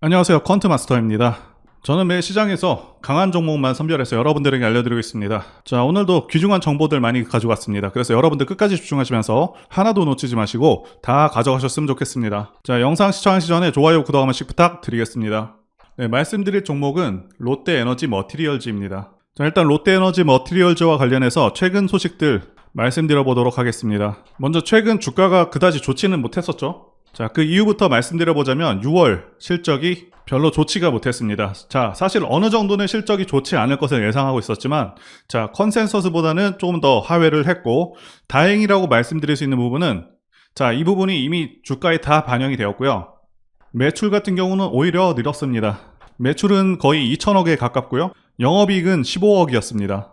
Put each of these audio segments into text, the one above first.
안녕하세요, 퀀트마스터입니다. 저는 매일 시장에서 강한 종목만 선별해서 여러분들에게 알려드리고 있습니다. 자, 오늘도 귀중한 정보들 많이 가져왔습니다. 그래서 여러분들 끝까지 집중하시면서 하나도 놓치지 마시고 다 가져가셨으면 좋겠습니다. 자, 영상 시청하시기 전에 좋아요, 구독 한 번씩 부탁드리겠습니다. 네, 말씀드릴 종목은 롯데에너지 머티리얼즈입니다. 자, 일단 롯데에너지 머티리얼즈와 관련해서 최근 소식들 말씀드려 보도록 하겠습니다. 먼저 최근 주가가 그다지 좋지는 못했었죠. 자, 그 이유부터 말씀드려보자면 6월 실적이 별로 좋지가 못했습니다. 자, 사실 어느 정도는 실적이 좋지 않을 것을 예상하고 있었지만, 자, 컨센서스보다는 조금 더 하회를 했고, 다행이라고 말씀드릴 수 있는 부분은, 자, 이 부분이 이미 주가에 다 반영이 되었고요. 매출 같은 경우는 오히려 늘었습니다. 매출은 거의 2천억에 가깝고요. 영업이익은 15억이었습니다.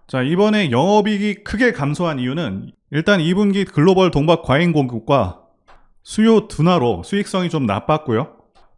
자, 이번에 영업이익이 크게 감소한 이유는 일단 2분기 글로벌 동박 과잉 공급과 수요 둔화로 수익성이 좀 나빴고요.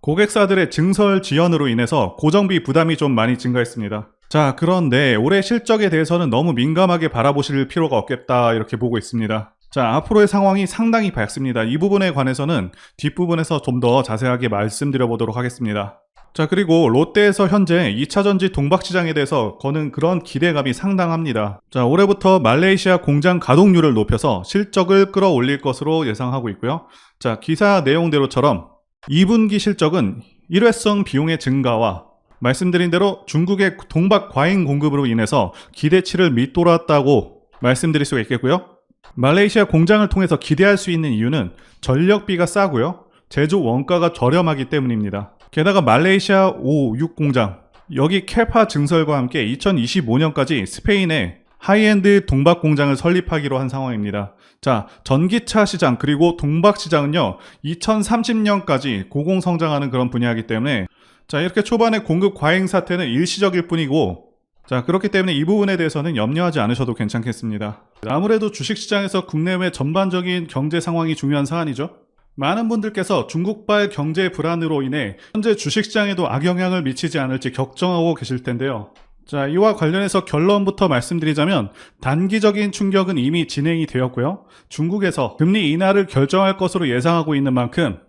고객사들의 증설 지연으로 인해서 고정비 부담이 좀 많이 증가했습니다. 자, 그런데 올해 실적에 대해서는 너무 민감하게 바라보실 필요가 없겠다 이렇게 보고 있습니다. 자, 앞으로의 상황이 상당히 밝습니다. 이 부분에 관해서는 뒷부분에서 좀 더 자세하게 말씀드려 보도록 하겠습니다. 자, 그리고 롯데에서 현재 2차전지 동박시장에 대해서 거는 그런 기대감이 상당합니다. 자, 올해부터 말레이시아 공장 가동률을 높여서 실적을 끌어올릴 것으로 예상하고 있고요. 자, 기사 내용대로처럼 2분기 실적은 일회성 비용의 증가와 말씀드린 대로 중국의 동박 과잉 공급으로 인해서 기대치를 밑돌았다고 말씀드릴 수가 있겠고요. 말레이시아 공장을 통해서 기대할 수 있는 이유는 전력비가 싸고요. 제조 원가가 저렴하기 때문입니다. 게다가 말레이시아 5, 6 공장, 여기 캐파 증설과 함께 2025년까지 스페인에 하이엔드 동박 공장을 설립하기로 한 상황입니다. 자, 전기차 시장 그리고 동박 시장은요 2030년까지 고공성장하는 그런 분야이기 때문에 자, 이렇게 초반에 공급 과잉 사태는 일시적일 뿐이고, 자, 그렇기 때문에 이 부분에 대해서는 염려하지 않으셔도 괜찮겠습니다. 아무래도 주식시장에서 국내외 전반적인 경제 상황이 중요한 사안이죠. 많은 분들께서 중국발 경제 불안으로 인해 현재 주식시장에도 악영향을 미치지 않을지 걱정하고 계실 텐데요. 자, 이와 관련해서 결론부터 말씀드리자면 단기적인 충격은 이미 진행이 되었고요. 중국에서 금리 인하를 결정할 것으로 예상하고 있는 만큼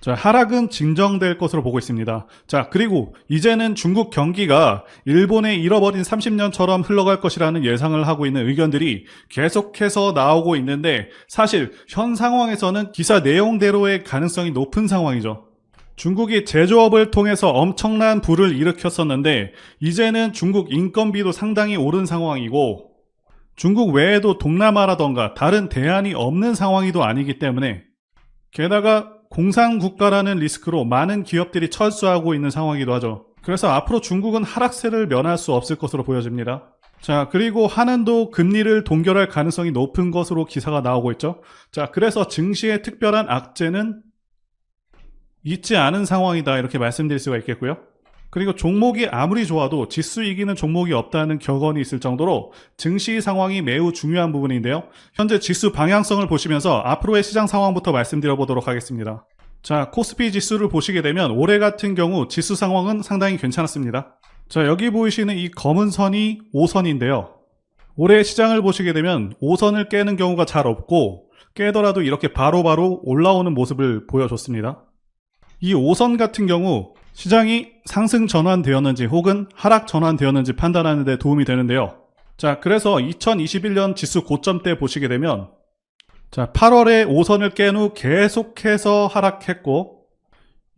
자, 하락은 진정될 것으로 보고 있습니다. 자, 그리고 이제는 중국 경기가 일본의 잃어버린 30년처럼 흘러갈 것이라는 예상을 하고 있는 의견들이 계속해서 나오고 있는데 사실 현 상황에서는 기사 내용대로의 가능성이 높은 상황이죠. 중국이 제조업을 통해서 엄청난 부를 일으켰었는데 이제는 중국 인건비도 상당히 오른 상황이고 중국 외에도 동남아라던가 다른 대안이 없는 상황이도 아니기 때문에 게다가 공산국가라는 리스크로 많은 기업들이 철수하고 있는 상황이기도 하죠. 그래서 앞으로 중국은 하락세를 면할 수 없을 것으로 보여집니다. 자, 그리고 한은도 금리를 동결할 가능성이 높은 것으로 기사가 나오고 있죠. 자, 그래서 증시의 특별한 악재는 있지 않은 상황이다 이렇게 말씀드릴 수가 있겠고요. 그리고 종목이 아무리 좋아도 지수 이기는 종목이 없다는 격언이 있을 정도로 증시 상황이 매우 중요한 부분인데요. 현재 지수 방향성을 보시면서 앞으로의 시장 상황부터 말씀드려 보도록 하겠습니다. 자, 코스피 지수를 보시게 되면 올해 같은 경우 지수 상황은 상당히 괜찮았습니다. 자, 여기 보이시는 이 검은 선이 5선인데요. 올해 시장을 보시게 되면 5선을 깨는 경우가 잘 없고 깨더라도 이렇게 바로바로 올라오는 모습을 보여줬습니다. 이 5선 같은 경우 시장이 상승 전환되었는지 혹은 하락 전환되었는지 판단하는 데 도움이 되는데요. 자, 그래서 2021년 지수 고점 때 보시게 되면 자, 8월에 5선을 깬 후 계속해서 하락했고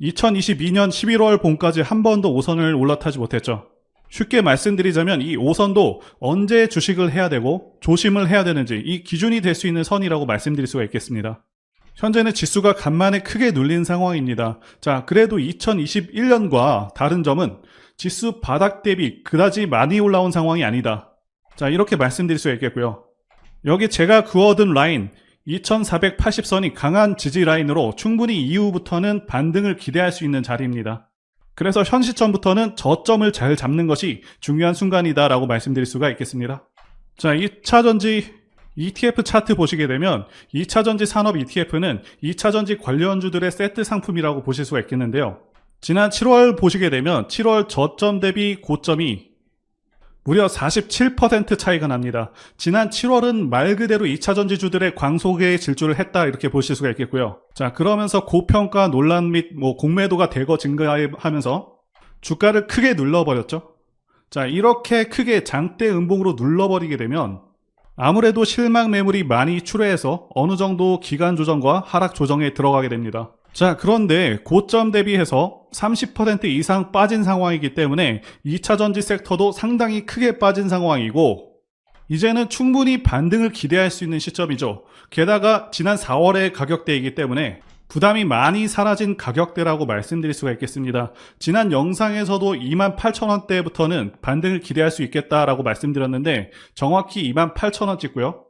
2022년 11월 봄까지 한 번도 5선을 올라타지 못했죠. 쉽게 말씀드리자면 이 5선도 언제 주식을 해야 되고 조심을 해야 되는지 이 기준이 될 수 있는 선이라고 말씀드릴 수가 있겠습니다. 현재는 지수가 간만에 크게 눌린 상황입니다. 자, 그래도 2021년과 다른 점은 지수 바닥 대비 그다지 많이 올라온 상황이 아니다. 자, 이렇게 말씀드릴 수 있겠고요. 여기 제가 그어둔 라인 2480선이 강한 지지 라인으로 충분히 이후부터는 반등을 기대할 수 있는 자리입니다. 그래서 현 시점부터는 저점을 잘 잡는 것이 중요한 순간이다 라고 말씀드릴 수가 있겠습니다. 자, 2차전지 ETF 차트 보시게 되면 2차전지 산업 ETF는 2차전지 관련주들의 세트 상품이라고 보실 수가 있겠는데요. 지난 7월 보시게 되면 7월 저점 대비 고점이 무려 47% 차이가 납니다. 지난 7월은 말 그대로 2차 전지주들의 광속에 질주를 했다 이렇게 보실 수가 있겠고요. 자, 그러면서 고평가 논란 및 공매도가 대거 증가하면서 주가를 크게 눌러버렸죠. 자, 이렇게 크게 장대 음봉으로 눌러버리게 되면 아무래도 실망 매물이 많이 출회해서 어느 정도 기간 조정과 하락 조정에 들어가게 됩니다. 자, 그런데 고점 대비해서 30% 이상 빠진 상황이기 때문에 2차 전지 섹터도 상당히 크게 빠진 상황이고 이제는 충분히 반등을 기대할 수 있는 시점이죠. 게다가 지난 4월의 가격대이기 때문에 부담이 많이 사라진 가격대라고 말씀드릴 수가 있겠습니다. 지난 영상에서도 28,000원대부터는 반등을 기대할 수 있겠다라고 말씀드렸는데 정확히 28,000원 찍고요.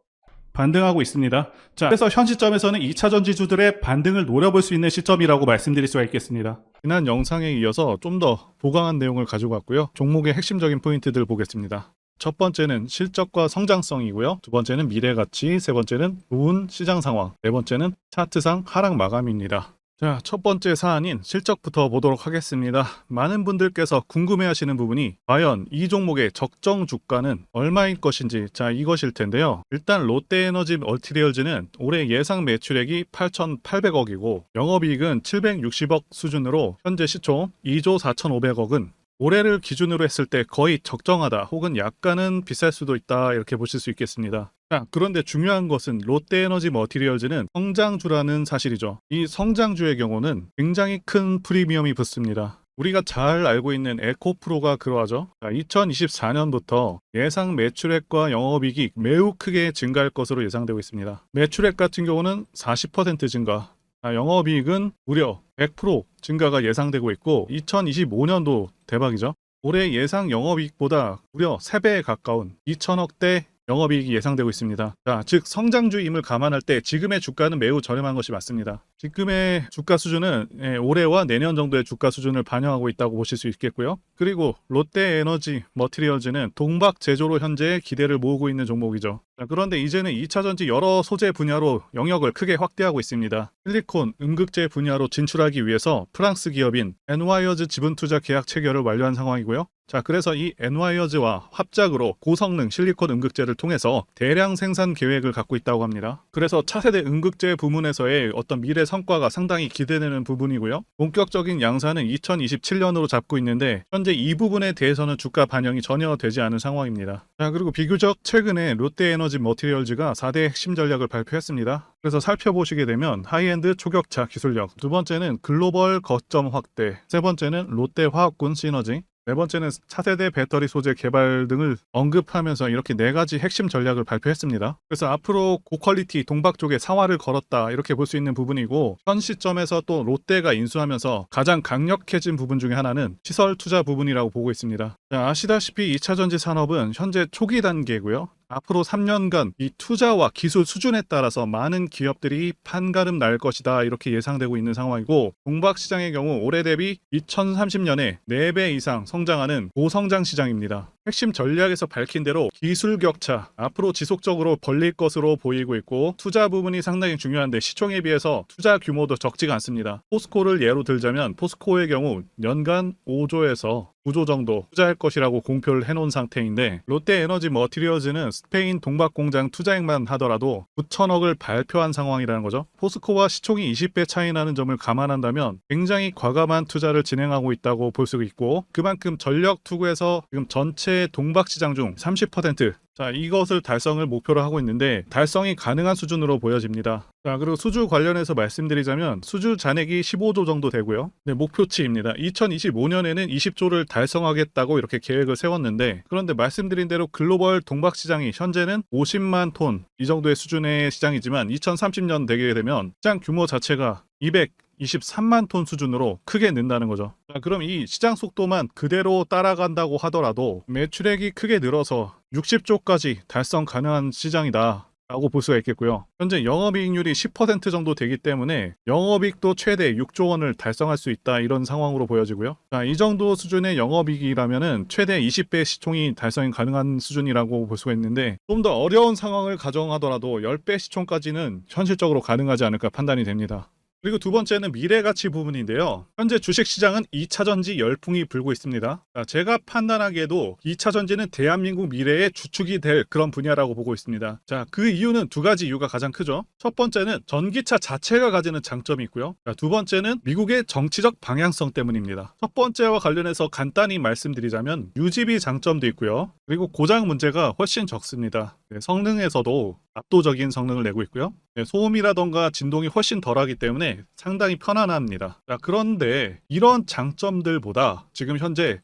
반등하고 있습니다. 자, 그래서 현 시점에서는 2차 전지주들의 반등을 노려볼 수 있는 시점이라고 말씀드릴 수가 있겠습니다. 지난 영상에 이어서 좀 더 보강한 내용을 가지고 왔고요. 종목의 핵심적인 포인트들 보겠습니다. 첫 번째는 실적과 성장성이고요. 두 번째는 미래가치, 세 번째는 좋은 시장 상황, 네 번째는 차트상 하락 마감입니다. 자, 첫 번째 사안인 실적부터 보도록 하겠습니다. 많은 분들께서 궁금해하시는 부분이 과연 이 종목의 적정 주가는 얼마일 것인지, 자, 이것일 텐데요. 일단 롯데에너지 멀티리얼즈는 올해 예상 매출액이 8,800억이고 영업이익은 760억 수준으로 현재 시총 2조 4,500억은 올해를 기준으로 했을 때 거의 적정하다 혹은 약간은 비쌀 수도 있다 이렇게 보실 수 있겠습니다. 자, 그런데 중요한 것은 롯데에너지 머티리얼즈는 성장주라는 사실이죠. 이 성장주의 경우는 굉장히 큰 프리미엄이 붙습니다. 우리가 잘 알고 있는 에코프로가 그러하죠. 2024년부터 예상 매출액과 영업이익이 매우 크게 증가할 것으로 예상되고 있습니다. 매출액 같은 경우는 40% 증가, 영업이익은 무려 100% 증가가 예상되고 있고 2025년도 대박이죠. 올해 예상 영업이익보다 무려 3배에 가까운 2천억대 영업이익이 예상되고 있습니다. 자, 즉 성장주임을 감안할 때 지금의 주가는 매우 저렴한 것이 맞습니다. 지금의 주가 수준은 올해와 내년 정도의 주가 수준을 반영하고 있다고 보실 수 있겠고요. 그리고 롯데에너지 머티리얼즈는 동박 제조로 현재 기대를 모으고 있는 종목이죠. 자, 그런데 이제는 2차 전지 여러 소재 분야로 영역을 크게 확대하고 있습니다. 실리콘, 음극재 분야로 진출하기 위해서 프랑스 기업인 엔와이어즈 지분투자 계약 체결을 완료한 상황이고요. 자, 그래서 이 엔와이어즈와 합작으로 고성능 실리콘 음극재를 통해서 대량 생산 계획을 갖고 있다고 합니다. 그래서 차세대 음극재 부문에서의 어떤 미래 성과가 상당히 기대되는 부분이고요. 본격적인 양산은 2027년으로 잡고 있는데 현재 이 부분에 대해서는 주가 반영이 전혀 되지 않은 상황입니다. 자, 그리고 비교적 최근에 롯데에너지 머티리얼즈가 4대 핵심 전략을 발표했습니다. 그래서 살펴보시게 되면 하이엔드 초격차 기술력, 두 번째는 글로벌 거점 확대, 세 번째는 롯데화학군 시너지, 네 번째는 차세대 배터리 소재 개발 등을 언급하면서 이렇게 4가지 핵심 전략을 발표했습니다. 그래서 앞으로 고퀄리티 동박 쪽에 사활을 걸었다 이렇게 볼 수 있는 부분이고 현 시점에서 또 롯데가 인수하면서 가장 강력해진 부분 중에 하나는 시설 투자 부분이라고 보고 있습니다. 자, 아시다시피 2차 전지 산업은 현재 초기 단계고요. 앞으로 3년간 이 투자와 기술 수준에 따라서 많은 기업들이 판가름 날 것이다 이렇게 예상되고 있는 상황이고 동박 시장의 경우 올해 대비 2030년에 4배 이상 성장하는 고성장 시장입니다. 핵심 전략에서 밝힌 대로 기술 격차 앞으로 지속적으로 벌릴 것으로 보이고 있고 투자 부분이 상당히 중요한데 시총에 비해서 투자 규모도 적지가 않습니다. 포스코를 예로 들자면 포스코의 경우 연간 5조에서 9조 정도 투자할 것이라고 공표를 해놓은 상태인데 롯데에너지 머티리얼즈는 스페인 동박공장 투자액만 하더라도 9천억을 발표한 상황이라는 거죠. 포스코와 시총이 20배 차이 나는 점을 감안한다면 굉장히 과감한 투자를 진행하고 있다고 볼 수 있고 그만큼 전력 투구에서 지금 전체 동박시장 중 30%, 자, 이것을 달성을 목표로 하고 있는데 달성이 가능한 수준으로 보여집니다. 자, 그리고 수주 관련해서 말씀드리자면 수주 잔액이 15조 정도 되고요. 네, 목표치입니다. 2025년에는 20조를 달성하겠다고 이렇게 계획을 세웠는데 그런데 말씀드린 대로 글로벌 동박 시장이 현재는 50만 톤 이 정도의 수준의 시장이지만 2030년 되게 되면 시장 규모 자체가 223만 톤 수준으로 크게 는다는 거죠. 자, 그럼 이 시장 속도만 그대로 따라간다고 하더라도 매출액이 크게 늘어서 60조까지 달성 가능한 시장이다 라고 볼 수가 있겠고요. 현재 영업이익률이 10% 정도 되기 때문에 영업이익도 최대 6조 원을 달성할 수 있다 이런 상황으로 보여지고요. 자, 이 정도 수준의 영업이익이라면은 최대 20배 시총이 달성이 가능한 수준이라고 볼 수가 있는데 좀 더 어려운 상황을 가정하더라도 10배 시총까지는 현실적으로 가능하지 않을까 판단이 됩니다. 그리고 두 번째는 미래가치 부분인데요. 현재 주식시장은 2차전지 열풍이 불고 있습니다. 자, 제가 판단하기에도 2차전지는 대한민국 미래의 주축이 될 그런 분야라고 보고 있습니다. 자, 그 이유는 두 가지 이유가 가장 크죠. 첫 번째는 전기차 자체가 가지는 장점이 있고요. 자, 두 번째는 미국의 정치적 방향성 때문입니다. 첫 번째와 관련해서 간단히 말씀드리자면 유지비 장점도 있고요. 그리고 고장 문제가 훨씬 적습니다. 네, 성능에서도 압도적인 성능을 내고 있고요. 네, 소음이라던가 진동이 훨씬 덜하기 때문에 상당히 편안합니다. 자, 그런데 이런 장점들보다 지금 현재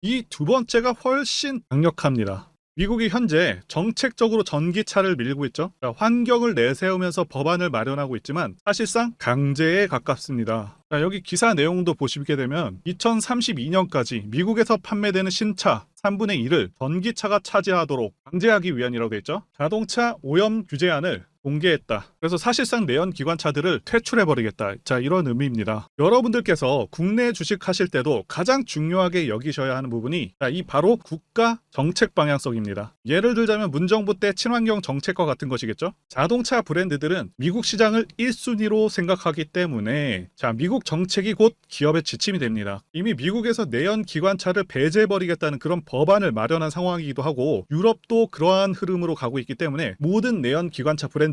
이 두 번째가 훨씬 강력합니다. 미국이 현재 정책적으로 전기차를 밀고 있죠. 자, 환경을 내세우면서 법안을 마련하고 있지만 사실상 강제에 가깝습니다. 자, 여기 기사 내용도 보시게 되면 2032년까지 미국에서 판매되는 신차 3분의 1을 전기차가 차지하도록 강제하기 위한이라고 되어 있죠. 자동차 오염 규제안을 공개했다. 그래서 사실상 내연 기관차들을 퇴출해버리겠다. 자, 이런 의미입니다. 여러분들께서 국내 주식하실 때도 가장 중요하게 여기셔야 하는 부분이 이 바로 국가 정책 방향성입니다. 예를 들자면 문정부 때 친환경 정책과 같은 것이겠죠. 자동차 브랜드들은 미국 시장을 1순위로 생각하기 때문에 미국 정책이 곧 기업의 지침이 됩니다. 이미 미국에서 내연 기관차를 배제해버리겠다는 그런 법안을 마련한 상황이기도 하고 유럽도 그러한 흐름으로 가고 있기 때문에 모든 내연 기관차 브랜드들은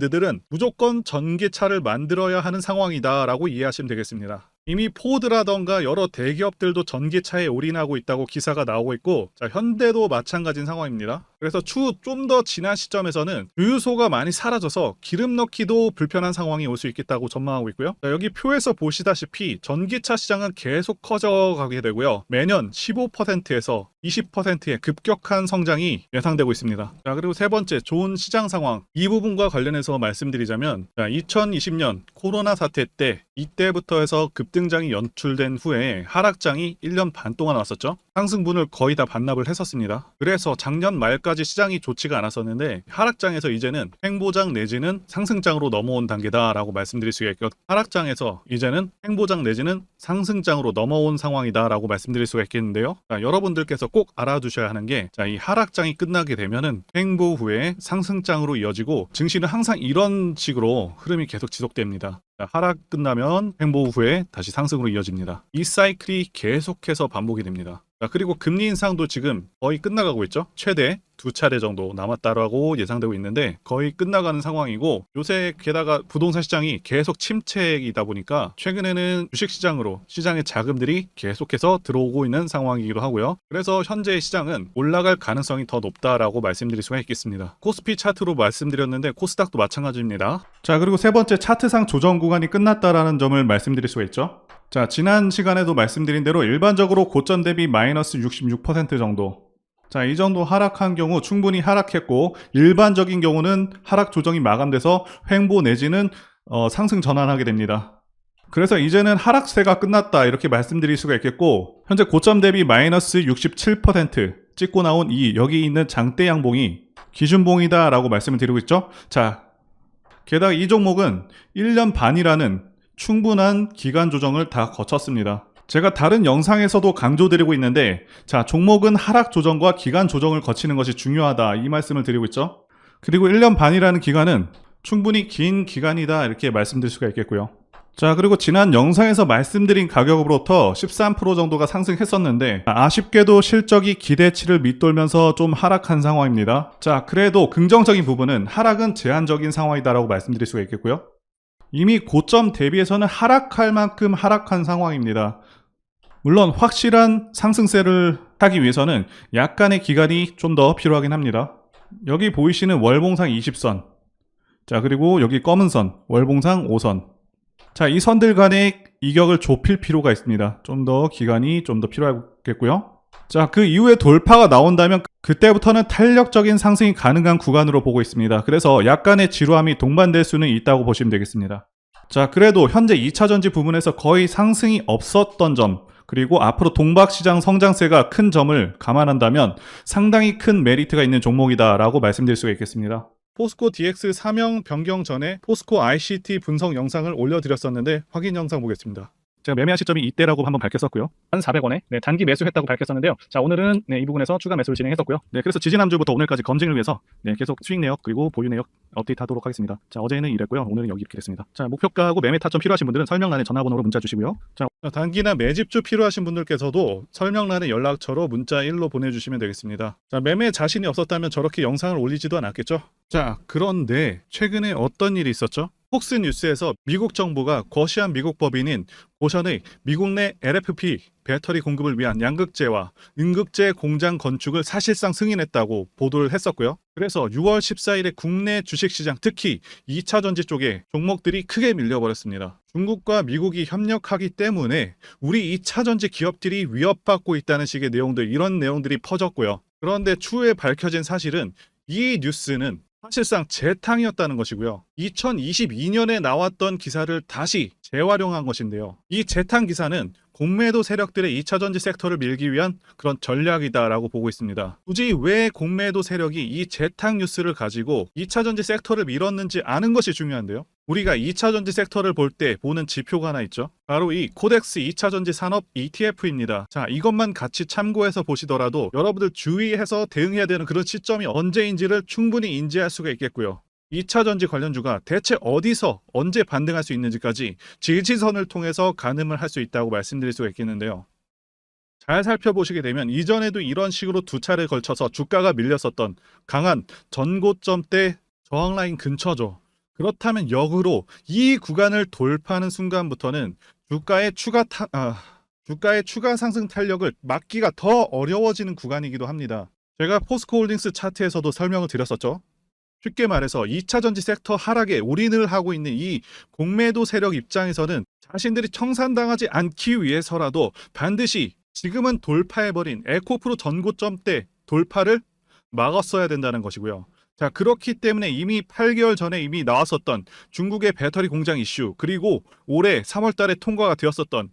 무조건 전기차를 만들어야 하는 상황이다라고 이해하시면 되겠습니다. 이미 포드라던가 여러 대기업들도 전기차에 올인하고 있다고 기사가 나오고 있고 현대도 마찬가지인 상황입니다. 그래서 추후 좀 더 지난 시점에서는 주유소가 많이 사라져서 기름 넣기도 불편한 상황이 올 수 있겠다고 전망하고 있고요. 여기 표에서 보시다시피 전기차 시장은 계속 커져가게 되고요. 매년 15%에서 20%의 급격한 성장이 예상되고 있습니다. 그리고 세 번째, 좋은 시장 상황. 이 부분과 관련해서 말씀드리자면 2020년 코로나 사태 때 이때부터 해서 급등장이 연출된 후에 하락장이 1년 반 동안 왔었죠. 상승분을 거의 다 반납을 했었습니다. 그래서 작년 말까지 시장이 좋지가 않았었는데 하락장에서 이제는 횡보장 내지는 상승장으로 넘어온 단계다라고 말씀드릴 수가 있고 하락장에서 이제는 횡보장 내지는 상승장으로 넘어온 상황이다라고 말씀드릴 수가 있겠는데요. 여러분들께서 꼭 알아두셔야 하는 게 이 하락장이 끝나게 되면은 횡보 후에 상승장으로 이어지고 증시는 항상 이런 식으로 흐름이 계속 지속됩니다. 하락 끝나면 횡보 후에 다시 상승으로 이어집니다. 이 사이클이 계속해서 반복이 됩니다. 그리고 금리 인상도 지금 거의 끝나가고 있죠. 최대 2차례 정도 남았다라고 예상되고 있는데 거의 끝나가는 상황이고 요새 게다가 부동산 시장이 계속 침체이다 보니까 최근에는 주식시장으로 시장의 자금들이 계속해서 들어오고 있는 상황이기도 하고요. 그래서 현재 시장은 올라갈 가능성이 더 높다라고 말씀드릴 수가 있겠습니다. 코스피 차트로 말씀드렸는데 코스닥도 마찬가지입니다. 자, 그리고 세 번째, 차트상 조정 구간이 끝났다라는 점을 말씀드릴 수가 있죠. 자, 지난 시간에도 말씀드린 대로 일반적으로 고점 대비 마이너스 66% 정도. 자, 이 정도 하락한 경우 충분히 하락했고 일반적인 경우는 하락 조정이 마감돼서 횡보 내지는 상승 전환하게 됩니다. 그래서 이제는 하락세가 끝났다 이렇게 말씀드릴 수가 있겠고 현재 고점 대비 마이너스 67% 찍고 나온 여기 있는 장대 양봉이 기준봉이다 라고 말씀을 드리고 있죠. 자, 게다가 이 종목은 1년 반이라는 충분한 기간 조정을 다 거쳤습니다. 제가 다른 영상에서도 강조드리고 있는데 종목은 하락 조정과 기간 조정을 거치는 것이 중요하다 이 말씀을 드리고 있죠. 그리고 1년 반이라는 기간은 충분히 긴 기간이다 이렇게 말씀드릴 수가 있겠고요. 자, 그리고 지난 영상에서 말씀드린 가격으로부터 13% 정도가 상승했었는데 아쉽게도 실적이 기대치를 밑돌면서 좀 하락한 상황입니다. 자, 그래도 긍정적인 부분은 하락은 제한적인 상황이다라고 말씀드릴 수가 있겠고요. 이미 고점 대비해서는 하락할 만큼 하락한 상황입니다. 물론 확실한 상승세를 타기 위해서는 약간의 기간이 좀 더 필요하긴 합니다. 여기 보이시는 월봉상 20선, 자, 그리고 여기 검은 선, 월봉상 5선. 자, 이 선들 간의 이격을 좁힐 필요가 있습니다. 좀 더 기간이 좀 더 필요하겠고요. 자, 그 이후에 돌파가 나온다면 그때부터는 탄력적인 상승이 가능한 구간으로 보고 있습니다. 그래서 약간의 지루함이 동반될 수는 있다고 보시면 되겠습니다. 자, 그래도 현재 2차전지 부분에서 거의 상승이 없었던 점, 그리고 앞으로 동박시장 성장세가 큰 점을 감안한다면 상당히 큰 메리트가 있는 종목이다 라고 말씀드릴 수가 있겠습니다. 포스코 DX 사명 변경 전에 포스코 ICT 분석 영상을 올려드렸었는데 확인 영상 보겠습니다. 제가 매매한 시점이 이때라고 한번 밝혔었고요. 1,400원에 단기 매수했다고 밝혔었는데요. 자, 오늘은 이 부분에서 추가 매수를 진행했었고요. 그래서 지지난주부터 오늘까지 검증을 위해서 계속 수익 내역 그리고 보유 내역 업데이트하도록 하겠습니다. 자, 어제는 이랬고요. 오늘은 여기 이렇게 됐습니다. 자, 목표가하고 매매 타점 필요하신 분들은 설명란에 전화번호로 문자 주시고요. 자, 단기나 매집주 필요하신 분들께서도 설명란에 연락처로 문자 1로 보내주시면 되겠습니다. 자, 매매 자신이 없었다면 저렇게 영상을 올리지도 않았겠죠? 자, 그런데 최근에 어떤 일이 있었죠? 폭스뉴스에서 미국 정부가 거시한 미국 법인인 고션의 미국 내 LFP 배터리 공급을 위한 양극재와 음극재 공장 건축을 사실상 승인했다고 보도를 했었고요. 그래서 6월 14일에 국내 주식시장 특히 2차전지 쪽에 종목들이 크게 밀려버렸습니다. 중국과 미국이 협력하기 때문에 우리 2차전지 기업들이 위협받고 있다는 식의 내용들, 이런 내용들이 퍼졌고요. 그런데 추후에 밝혀진 사실은 이 뉴스는 사실상 재탕이었다는 것이고요. 2022년에 나왔던 기사를 다시 재활용한 것인데요. 이 재탕 기사는 공매도 세력들의 2차전지 섹터를 밀기 위한 그런 전략이다라고 보고 있습니다. 굳이 왜 공매도 세력이 이 재탕 뉴스를 가지고 2차전지 섹터를 밀었는지 아는 것이 중요한데요. 우리가 2차전지 섹터를 볼 때 보는 지표가 하나 있죠. 바로 이 코덱스 2차전지 산업 ETF입니다. 자, 이것만 같이 참고해서 보시더라도 여러분들 주의해서 대응해야 되는 그런 시점이 언제인지를 충분히 인지할 수가 있겠고요. 2차전지 관련주가 대체 어디서 언제 반등할 수 있는지까지 지지선을 통해서 가늠을 할 수 있다고 말씀드릴 수가 있겠는데요. 잘 살펴보시게 되면 이전에도 이런 식으로 두 차례에 걸쳐서 주가가 밀렸었던 강한 전고점대 저항라인 근처죠. 그렇다면 역으로 이 구간을 돌파하는 순간부터는 주가의 추가 상승 탄력을 막기가 더 어려워지는 구간이기도 합니다. 제가 포스코홀딩스 차트에서도 설명을 드렸었죠. 쉽게 말해서 2차전지 섹터 하락에 올인을 하고 있는 이 공매도 세력 입장에서는 자신들이 청산당하지 않기 위해서라도 반드시 지금은 돌파해버린 에코프로 전고점대 돌파를 막았어야 된다는 것이고요. 자, 그렇기 때문에 이미 8개월 전에 이미 나왔었던 중국의 배터리 공장 이슈, 그리고 올해 3월 달에 통과가 되었었던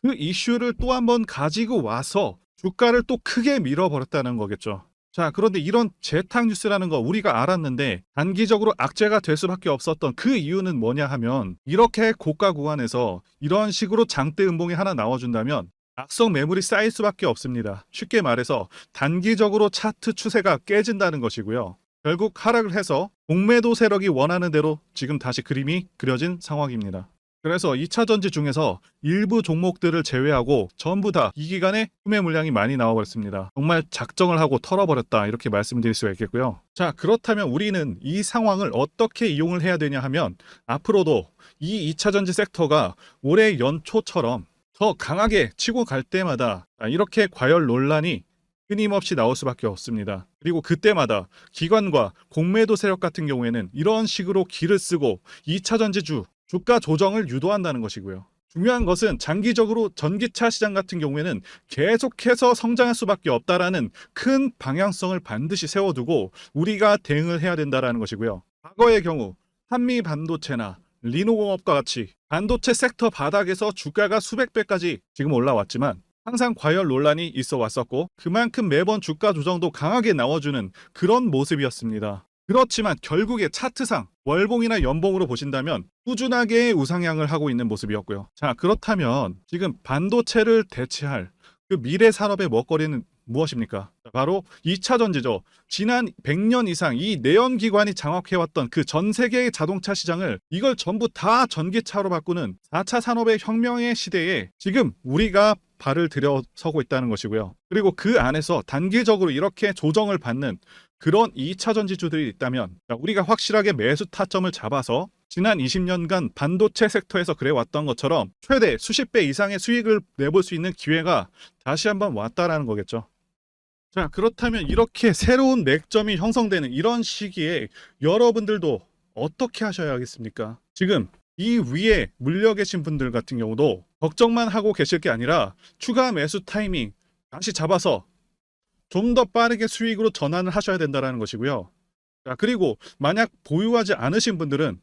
그 이슈를 또 한번 가지고 와서 주가를 또 크게 밀어버렸다는 거겠죠. 자, 그런데 이런 재탕 뉴스라는 거 우리가 알았는데 단기적으로 악재가 될 수밖에 없었던 그 이유는 뭐냐 하면, 이렇게 고가 구간에서 이런 식으로 장대 음봉이 하나 나와준다면 악성 매물이 쌓일 수밖에 없습니다. 쉽게 말해서 단기적으로 차트 추세가 깨진다는 것이고요. 결국 하락을 해서 공매도 세력이 원하는 대로 지금 다시 그림이 그려진 상황입니다. 그래서 2차전지 중에서 일부 종목들을 제외하고 전부 다 이 기간에 구매 물량이 많이 나와버렸습니다. 정말 작정을 하고 털어버렸다, 이렇게 말씀드릴 수가 있겠고요. 자, 그렇다면 우리는 이 상황을 어떻게 이용을 해야 되냐 하면, 앞으로도 이 2차전지 섹터가 올해 연초처럼 더 강하게 치고 갈 때마다 이렇게 과열 논란이 끊임없이 나올 수밖에 없습니다. 그리고 그때마다 기관과 공매도 세력 같은 경우에는 이런 식으로 기를 쓰고 2차전지주 주가 조정을 유도한다는 것이고요. 중요한 것은 장기적으로 전기차 시장 같은 경우에는 계속해서 성장할 수밖에 없다라는 큰 방향성을 반드시 세워두고 우리가 대응을 해야 된다는 것이고요. 과거의 경우 한미 반도체나 리노공업과 같이 반도체 섹터 바닥에서 주가가 수백 배까지 지금 올라왔지만 항상 과열 논란이 있어 왔었고, 그만큼 매번 주가 조정도 강하게 나와주는 그런 모습이었습니다. 그렇지만 결국에 차트상 월봉이나 연봉으로 보신다면 꾸준하게 우상향을 하고 있는 모습이었고요. 자, 그렇다면 지금 반도체를 대체할 그 미래 산업의 먹거리는 무엇입니까? 바로 2차전지죠. 지난 100년 이상 이 내연기관이 장악해왔던 그 전 세계의 자동차 시장을 이걸 전부 다 전기차로 바꾸는 4차 산업의 혁명의 시대에 지금 우리가 발을 들여서고 있다는 것이고요. 그리고 그 안에서 단기적으로 이렇게 조정을 받는 그런 2차전지주들이 있다면 우리가 확실하게 매수 타점을 잡아서 지난 20년간 반도체 섹터에서 그래왔던 것처럼 최대 수십 배 이상의 수익을 내볼 수 있는 기회가 다시 한번 왔다라는 거겠죠. 자, 그렇다면 이렇게 새로운 맥점이 형성되는 이런 시기에 여러분들도 어떻게 하셔야 하겠습니까? 지금 이 위에 물려 계신 분들 같은 경우도 걱정만 하고 계실 게 아니라 추가 매수 타이밍 다시 잡아서 좀 더 빠르게 수익으로 전환을 하셔야 된다는 것이고요. 자, 그리고 만약 보유하지 않으신 분들은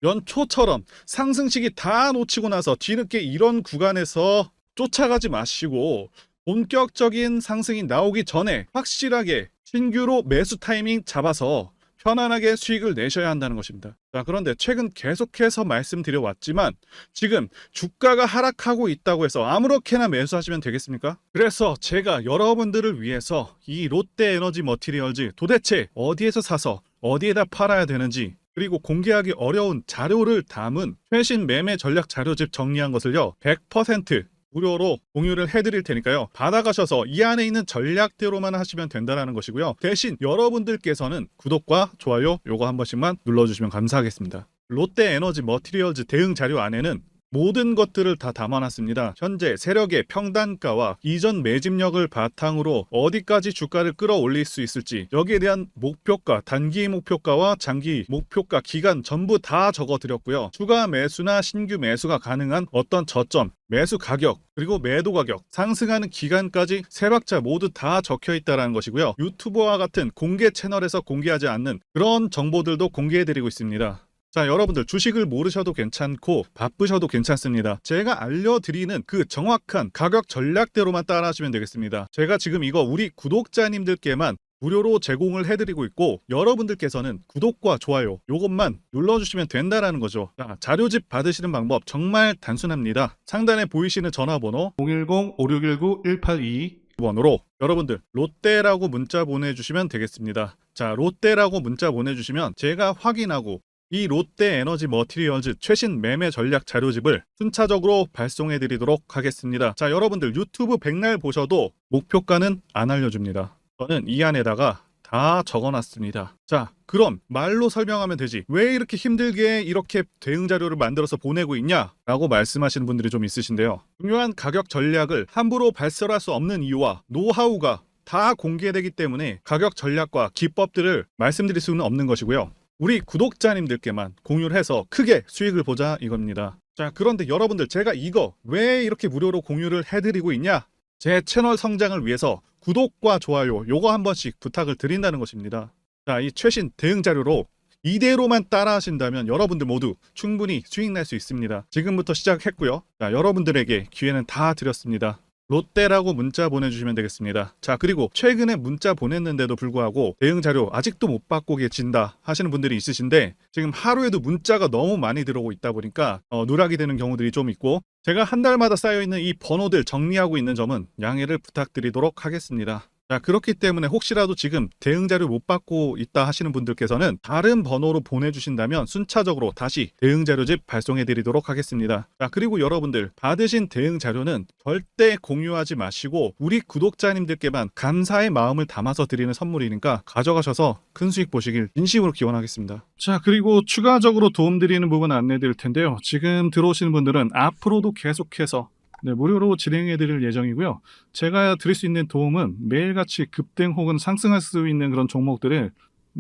연초처럼 상승시기 다 놓치고 나서 뒤늦게 이런 구간에서 쫓아가지 마시고 본격적인 상승이 나오기 전에 확실하게 신규로 매수 타이밍 잡아서 편안하게 수익을 내셔야 한다는 것입니다. 자, 그런데 최근 계속해서 말씀드려왔지만 지금 주가가 하락하고 있다고 해서 아무렇게나 매수하시면 되겠습니까? 그래서 제가 여러분들을 위해서 이 롯데에너지 머티리얼즈 도대체 어디에서 사서 어디에다 팔아야 되는지, 그리고 공개하기 어려운 자료를 담은 최신 매매 전략 자료집 정리한 것을요 100% 무료로 공유를 해드릴 테니까요, 받아가셔서 이 안에 있는 전략대로만 하시면 된다는 것이고요. 대신 여러분들께서는 구독과 좋아요 요거 한 번씩만 눌러주시면 감사하겠습니다. 롯데에너지 머티리얼즈 대응 자료 안에는 모든 것들을 다 담아놨습니다. 현재 세력의 평단가와 이전 매집력을 바탕으로 어디까지 주가를 끌어올릴 수 있을지, 여기에 대한 목표가, 단기 목표가와 장기 목표가, 기간 전부 다 적어드렸고요. 추가 매수나 신규 매수가 가능한 어떤 저점, 매수 가격, 그리고 매도 가격, 상승하는 기간까지 세 박자 모두 다 적혀 있다는 것이고요. 유튜브와 같은 공개 채널에서 공개하지 않는 그런 정보들도 공개해드리고 있습니다. 자, 여러분들 주식을 모르셔도 괜찮고 바쁘셔도 괜찮습니다. 제가 알려드리는 그 정확한 가격 전략대로만 따라하시면 되겠습니다. 제가 지금 이거 우리 구독자님들께만 무료로 제공을 해드리고 있고, 여러분들께서는 구독과 좋아요 요것만 눌러주시면 된다라는 거죠. 자, 자료집 받으시는 방법 정말 단순합니다. 상단에 보이시는 전화번호 010-5619-182 번으로 여러분들 롯데라고 문자 보내주시면 되겠습니다. 자, 롯데라고 문자 보내주시면 제가 확인하고 이 롯데에너지 머티리얼즈 최신 매매 전략 자료집을 순차적으로 발송해 드리도록 하겠습니다. 자, 여러분들 유튜브 백날 보셔도 목표가는 안 알려줍니다. 저는 이 안에다가 다 적어놨습니다. 자, 그럼 말로 설명하면 되지 왜 이렇게 힘들게 이렇게 대응 자료를 만들어서 보내고 있냐 라고 말씀하시는 분들이 좀 있으신데요, 중요한 가격 전략을 함부로 발설할 수 없는 이유와 노하우가 다 공개되기 때문에 가격 전략과 기법들을 말씀드릴 수는 없는 것이고요, 우리 구독자님들께만 공유를 해서 크게 수익을 보자 이겁니다. 자, 그런데 여러분들 제가 이거 왜 이렇게 무료로 공유를 해드리고 있냐? 제 채널 성장을 위해서 구독과 좋아요 요거 한 번씩 부탁을 드린다는 것입니다. 자, 이 최신 대응 자료로 이대로만 따라 하신다면 여러분들 모두 충분히 수익 낼 수 있습니다. 지금부터 시작했고요. 자, 여러분들에게 기회는 다 드렸습니다. 롯데라고 문자 보내주시면 되겠습니다. 자, 그리고 최근에 문자 보냈는데도 불구하고 대응 자료 아직도 못 받고 계신다 하시는 분들이 있으신데, 지금 하루에도 문자가 너무 많이 들어오고 있다 보니까 누락이 되는 경우들이 좀 있고, 제가 한 달마다 쌓여있는 이 번호들 정리하고 있는 점은 양해를 부탁드리도록 하겠습니다. 자, 그렇기 때문에 혹시라도 지금 대응 자료 못 받고 있다 하시는 분들께서는 다른 번호로 보내주신다면 순차적으로 다시 대응 자료집 발송해 드리도록 하겠습니다. 자, 그리고 여러분들 받으신 대응 자료는 절대 공유하지 마시고 우리 구독자님들께만 감사의 마음을 담아서 드리는 선물이니까 가져가셔서 큰 수익 보시길 진심으로 기원하겠습니다. 자, 그리고 추가적으로 도움드리는 부분 안내 드릴 텐데요, 지금 들어오시는 분들은 앞으로도 계속해서 무료로 진행해 드릴 예정이고요. 제가 드릴 수 있는 도움은 매일같이 급등 혹은 상승할 수 있는 그런 종목들을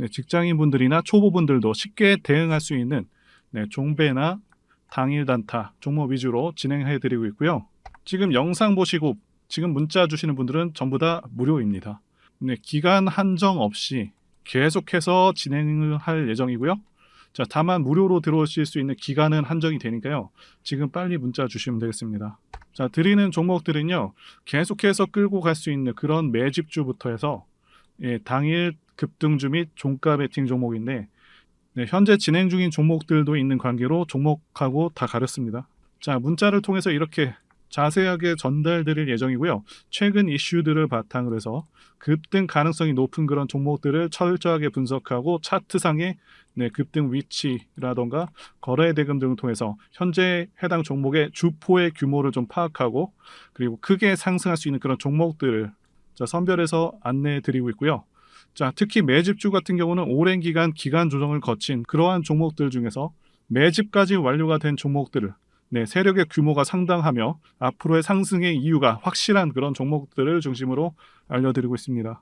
직장인분들이나 초보분들도 쉽게 대응할 수 있는 종배나 당일 단타 종목 위주로 진행해 드리고 있고요. 지금 영상 보시고 지금 문자 주시는 분들은 전부 다 무료입니다. 기간 한정 없이 계속해서 진행을 할 예정이고요. 자, 다만 무료로 들어오실 수 있는 기간은 한정이 되니까요, 지금 빨리 문자 주시면 되겠습니다. 자, 드리는 종목들은요, 계속해서 끌고 갈 수 있는 그런 매집주부터 해서 당일 급등주 및 종가 베팅 종목인데, 현재 진행 중인 종목들도 있는 관계로 종목하고 다 가렸습니다. 자, 문자를 통해서 이렇게 자세하게 전달드릴 예정이고요. 최근 이슈들을 바탕으로 해서 급등 가능성이 높은 그런 종목들을 철저하게 분석하고 차트상의 급등 위치라던가 거래 대금 등을 통해서 현재 해당 종목의 주포의 규모를 좀 파악하고, 그리고 크게 상승할 수 있는 그런 종목들을 선별해서 안내해 드리고 있고요. 자, 특히 매집주 같은 경우는 오랜 기간 조정을 거친 그러한 종목들 중에서 매집까지 완료가 된 종목들을 세력의 규모가 상당하며 앞으로의 상승의 이유가 확실한 그런 종목들을 중심으로 알려드리고 있습니다.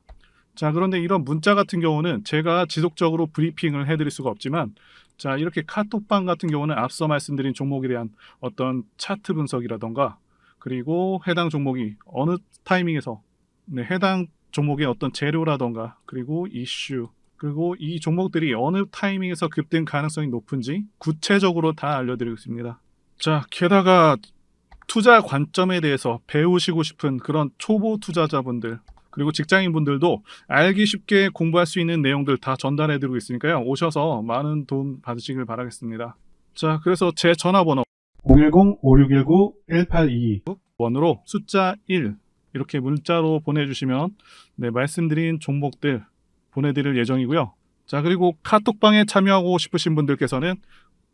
자, 그런데 이런 문자 같은 경우는 제가 지속적으로 브리핑을 해드릴 수가 없지만, 자, 이렇게 카톡방 같은 경우는 앞서 말씀드린 종목에 대한 어떤 차트 분석이라던가, 그리고 해당 종목이 어느 타이밍에서 해당 종목의 어떤 재료라던가, 그리고 이슈, 그리고 이 종목들이 어느 타이밍에서 급등 가능성이 높은지 구체적으로 다 알려드리고 있습니다. 자, 게다가 투자 관점에 대해서 배우시고 싶은 그런 초보 투자자분들, 그리고 직장인분들도 알기 쉽게 공부할 수 있는 내용들 다 전달해드리고 있으니까요. 오셔서 많은 도움 받으시길 바라겠습니다. 자, 그래서 제 전화번호 010-5619-1822 번호로 숫자 1 이렇게 문자로 보내주시면 네, 말씀드린 종목들 보내드릴 예정이고요. 자, 그리고 카톡방에 참여하고 싶으신 분들께서는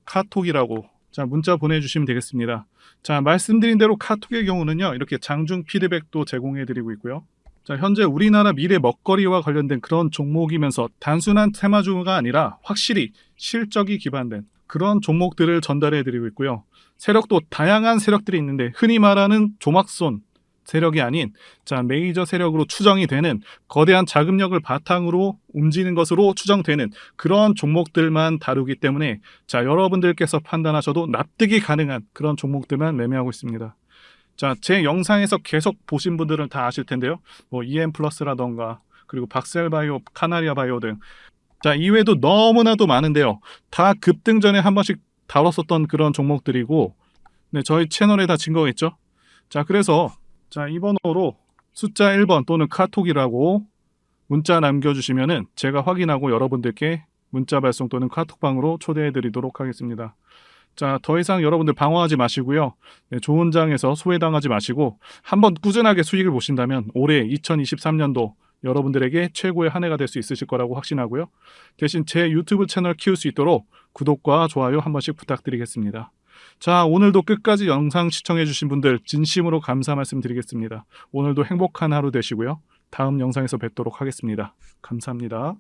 카톡이라고 자, 문자 보내주시면 되겠습니다. 자, 말씀드린 대로 카톡의 경우는요, 이렇게 장중 피드백도 제공해드리고 있고요. 자, 현재 우리나라 미래 먹거리와 관련된 그런 종목이면서 단순한 테마주가 아니라 확실히 실적이 기반된 그런 종목들을 전달해드리고 있고요. 세력도 다양한 세력들이 있는데 흔히 말하는 조막손 세력이 아닌 자, 메이저 세력으로 추정이 되는 거대한 자금력을 바탕으로 움직이는 것으로 추정되는 그런 종목들만 다루기 때문에 자, 여러분들께서 판단하셔도 납득이 가능한 그런 종목들만 매매하고 있습니다. 자, 제 영상에서 계속 보신 분들은 다 아실 텐데요. 뭐 EM플러스라던가 그리고 박셀바이오, 카나리아바이오 등 자, 이외에도 너무나도 많은데요. 다 급등 전에 한 번씩 다뤘었던 그런 종목들이고 네, 저희 채널에 다 증거가 있죠. 자, 그래서 자, 이 번호로 숫자 1번 또는 카톡이라고 문자 남겨주시면은 제가 확인하고 여러분들께 문자 발송 또는 카톡방으로 초대해 드리도록 하겠습니다. 자, 더 이상 여러분들 방어하지 마시고요. 네, 좋은 장에서 소외당하지 마시고 한번 꾸준하게 수익을 보신다면 올해 2023년도 여러분들에게 최고의 한 해가 될 수 있으실 거라고 확신하고요. 대신 제 유튜브 채널 키울 수 있도록 구독과 좋아요 한 번씩 부탁드리겠습니다. 자, 오늘도 끝까지 영상 시청해주신 분들 진심으로 감사 말씀드리겠습니다. 오늘도 행복한 하루 되시고요. 다음 영상에서 뵙도록 하겠습니다. 감사합니다.